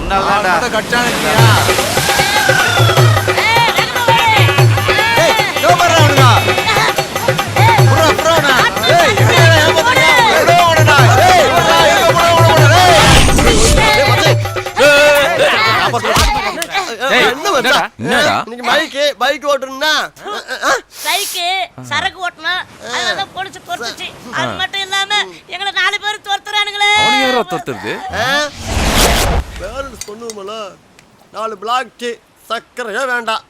உன்னால கட்சானுங்க பைக் ஓட்டுனா சரக்கு ஓட்டுனா அதான் போலீஸ் துரத்துச்சு. அது மட்டும் இல்லாம எங்களை 4 பேர் துரத்துறானுங்களே. பேரண்ட்ஸ் பண்ணுவோம்ல 4 பிளாக் சக்கரையே வேண்டாம்.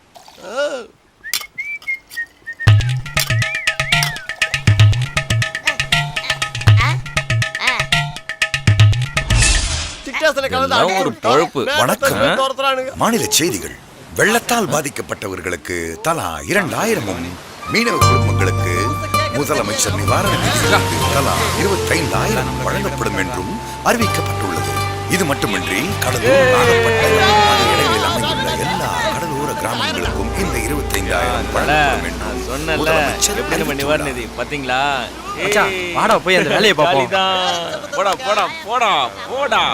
மாநில செய்திகள். வெள்ளத்தால் பாதிக்கப்பட்டவர்களுக்கு தலா 2000 மீனவ குடும்பங்களுக்கு முதலமைச்சர் நிவாரண நிதியிலிருந்து தலா 25,000 வழங்கப்படும் என்றும் அறிவிக்கப்பட்டுள்ளது. இது மட்டுமின்றி கடலூர், நாகப்பட்டினம் இடையில் அமைந்துள்ள எல்லா கடலோர கிராமங்களுக்கும் இந்த 25,000 வழங்கப்படும் என்றும் முதலமைச்சர் நிவாரண நிதி பாத்தீங்களா? வாடா போய் அந்த வேலையை பார்ப்போம். போடா போடா போடா போடா.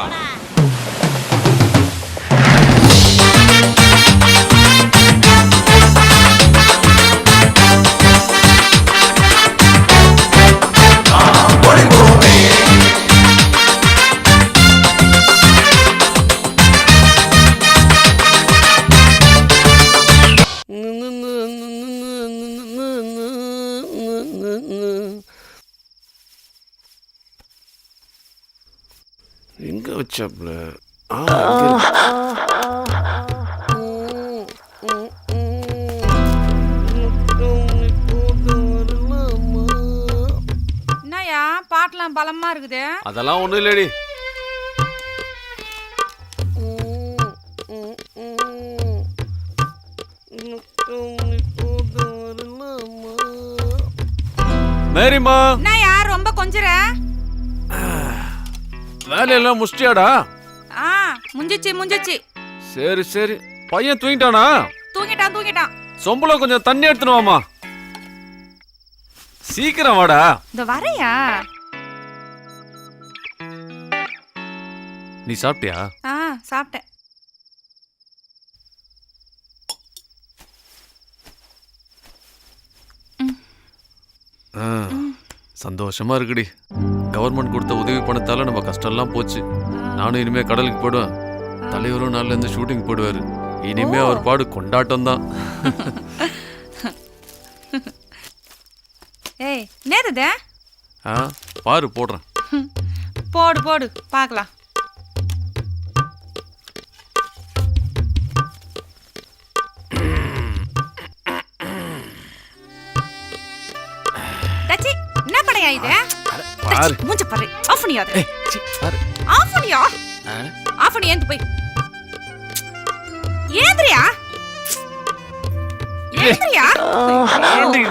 எங்க வச்சாப்ல? என்னயா பாட்டெல்லாம் பலமா இருக்குது? அதெல்லாம் ஒண்ணும் இல்லடி. மேரிமா, என்னயா ரொம்ப கொஞ்சற? வேலையெல்லாம் முடிச்சிட்டியாடா? முஞ்சிச்சு. சரி சரி. பையன் தூங்கிட்டானா? தூங்கிட்டான். சொம்புல கொஞ்சம் தண்ணி எடுத்துன்னு வாமா. சீக்கிரம் வாடா. இந்த வரையா? நீ சாப்பிட்டியா? சாப்பிட்டேன். சந்தோஷமா இருக்குடி. கவர்மெண்ட் கொடுத்த உதவி பணத்தால நம்ம கஷ்டம் எல்லாம் போச்சு. நானும் இனிமே கடலுக்கு போடுவேன். தலைவரும் நாள்ல இருந்து ஷூட்டிங் போடுவாரு. இனிமே அவர் பாடு கொண்டாட்டம் தான். ஏய் நேருதே? பாரு போடுறேன். போடு பார்க்கலாம். என்ன படையா இது? பாரு மூஞ்ச பாரு. ஆஃப் பண்ணியா? பாரு. ஆஃப் பண்ணி ஏந்து போய். ஏந்திரியா?